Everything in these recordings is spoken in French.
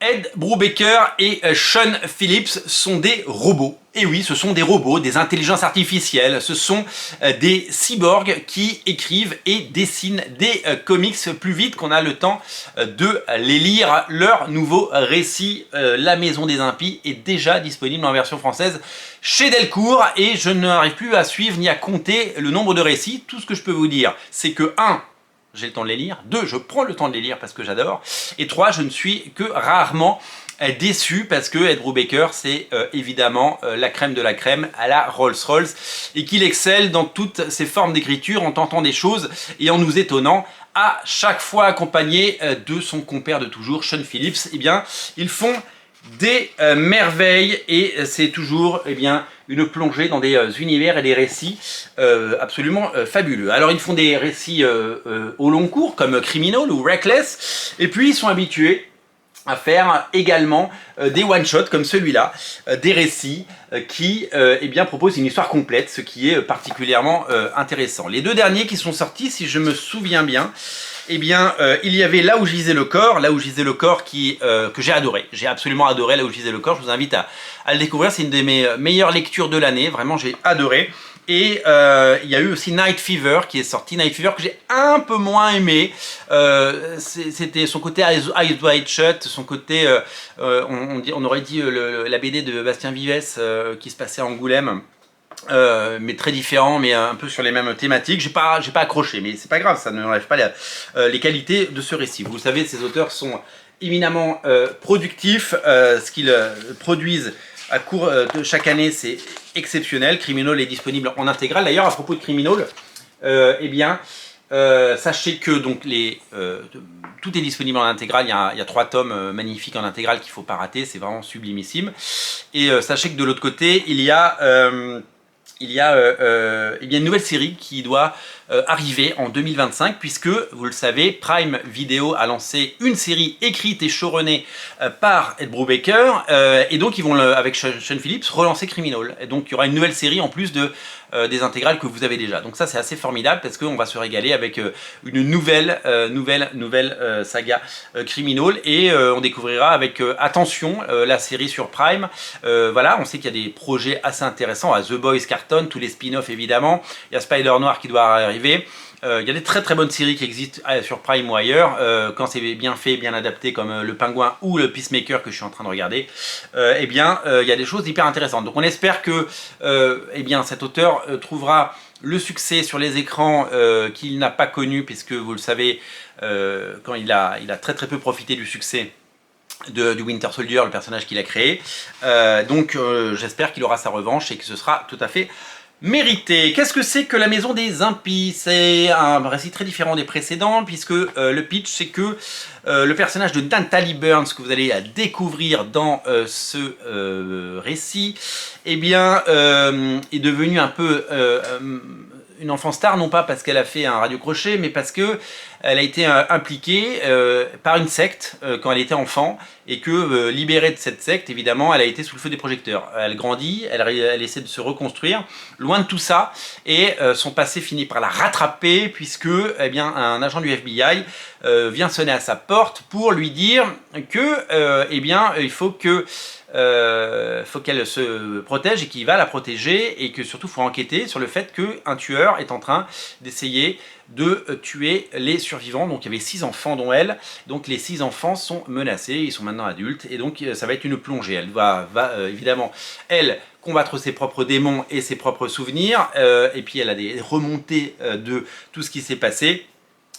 Ed Brubaker et Sean Phillips sont des robots. Et oui, ce sont des robots, des intelligences artificielles, ce sont des cyborgs qui écrivent et dessinent des comics plus vite qu'on a le temps de les lire. Leur nouveau récit, La Maison des Impies, est déjà disponible en version française chez Delcourt et je n'arrive plus à suivre ni à compter le nombre de récits. Tout ce que je peux vous dire, c'est que 1. J'ai le temps de les lire. 2. Je prends le temps de les lire parce que j'adore. Et 3. Je ne suis que rarement déçu parce que Ed Brubaker, c'est évidemment la crème de la crème à la Rolls-Royce et qu'il excelle dans toutes ses formes d'écriture en tentant des choses et en nous étonnant à chaque fois accompagné de son compère de toujours, Sean Phillips. Eh bien, ils font des merveilles et c'est toujours une plongée dans des univers et des récits absolument fabuleux. Alors ils font des récits au long cours comme Criminal ou Reckless et puis ils sont habitués à faire également des one-shots comme celui-là, des récits qui proposent une histoire complète, ce qui est particulièrement intéressant. Les deux derniers qui sont sortis, si je me souviens bien, il y avait Là où gisait le corps, que j'ai adoré. J'ai absolument adoré Là où gisait le corps, je vous invite à le découvrir, c'est une de mes meilleures lectures de l'année, vraiment j'ai adoré. Et il y a eu aussi Night Fever qui est sorti, Night Fever que j'ai un peu moins aimé. C'était son côté Eyes Wide Shut, son côté, on aurait dit la BD de Bastien Vives qui se passait à Angoulême. Mais très différent, mais un peu sur les mêmes thématiques. J'ai pas accroché, mais c'est pas grave, ça ne enlève pas les qualités de ce récit. Vous savez, ces auteurs sont éminemment productifs. Ce qu'ils produisent à cours de chaque année, c'est exceptionnel. Criminal est disponible en intégrale. D'ailleurs, à propos de Criminal, sachez que donc tout est disponible en intégrale. Il y a 3 tomes magnifiques en intégrale qu'il ne faut pas rater. C'est vraiment sublimissime. Et sachez que de l'autre côté, il y a une nouvelle série qui doit arriver en 2025 puisque, vous le savez, Prime Video a lancé une série écrite et showrunnée par Ed Brubaker et donc ils vont, avec Sean Phillips, relancer Criminal. Et donc il y aura une nouvelle série en plus des intégrales que vous avez déjà. Donc ça c'est assez formidable parce qu'on va se régaler avec une nouvelle saga Criminal et on découvrira avec attention la série sur Prime. Voilà, on sait qu'il y a des projets assez intéressants à The Boys Carton, tous les spin-offs évidemment. Il y a Spider Noir qui doit arriver. Il y a des très bonnes séries qui existent sur Prime ou ailleurs quand c'est bien fait, bien adapté comme Le Pingouin ou le Peacemaker que je suis en train de regarder. Il y a des choses hyper intéressantes. Donc on espère que cet auteur trouvera le succès sur les écrans qu'il n'a pas connu puisque vous le savez quand il a très peu profité du succès du Winter Soldier, le personnage qu'il a créé. J'espère qu'il aura sa revanche et que ce sera tout à fait mérité. Qu'est-ce que c'est que La Maison des Impies? C'est un récit très différent des précédents puisque le pitch c'est que le personnage de Nathalie Burns que vous allez découvrir dans ce récit est devenu un peu une enfant star, non pas parce qu'elle a fait un radio-crochet, mais parce que elle a été impliquée par une secte quand elle était enfant, et que libérée de cette secte, évidemment, elle a été sous le feu des projecteurs. Elle grandit, elle essaie de se reconstruire, loin de tout ça, et son passé finit par la rattraper, puisque un agent du FBI vient sonner à sa porte pour lui dire que il faut qu'elle se protège et qu'il va la protéger et que surtout il faut enquêter sur le fait qu'un tueur est en train d'essayer de tuer les survivants. Donc il y avait 6 enfants dont elle, donc les 6 enfants sont menacés, ils sont maintenant adultes et donc ça va être une plongée. Elle va évidemment, elle, combattre ses propres démons et ses propres souvenirs et puis elle a des remontées de tout ce qui s'est passé.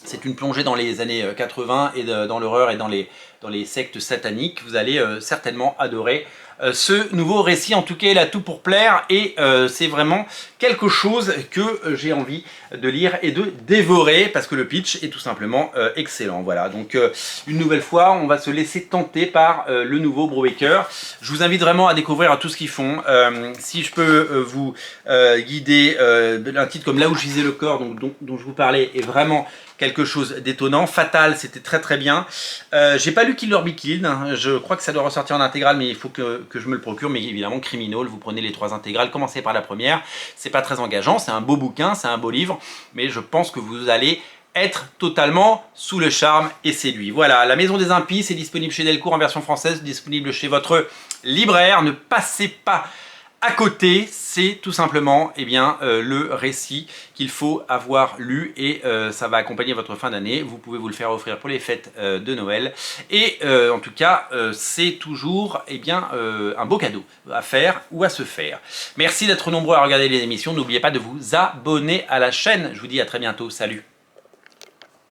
C'est une plongée dans les années 80 et dans l'horreur et dans les sectes sataniques. Vous allez certainement adorer ce nouveau récit. En tout cas, il a tout pour plaire et c'est vraiment quelque chose que j'ai envie de lire et de dévorer parce que le pitch est tout simplement excellent. Voilà, donc une nouvelle fois, on va se laisser tenter par le nouveau Brubaker. Je vous invite vraiment à découvrir tout ce qu'ils font. Si je peux vous guider, un titre comme Là où gisait le corps, dont je vous parlais, est vraiment quelque chose d'étonnant. Fatal, c'était très bien. J'ai pas lu Killer Be Killed, hein. Je crois que ça doit ressortir en intégrale, mais il faut que je me le procure. Mais évidemment, Criminal, vous prenez les 3 intégrales, commencez par la première. C'est pas très engageant, c'est un beau bouquin, c'est un beau livre, mais je pense que vous allez être totalement sous le charme et séduit. Voilà, La Maison des Impies, c'est disponible chez Delcourt en version française, disponible chez votre libraire. Ne passez pas à côté, c'est tout simplement le récit qu'il faut avoir lu et ça va accompagner votre fin d'année. Vous pouvez vous le faire offrir pour les fêtes de Noël. Et en tout cas, c'est toujours un beau cadeau à faire ou à se faire. Merci d'être nombreux à regarder les émissions. N'oubliez pas de vous abonner à la chaîne. Je vous dis à très bientôt. Salut!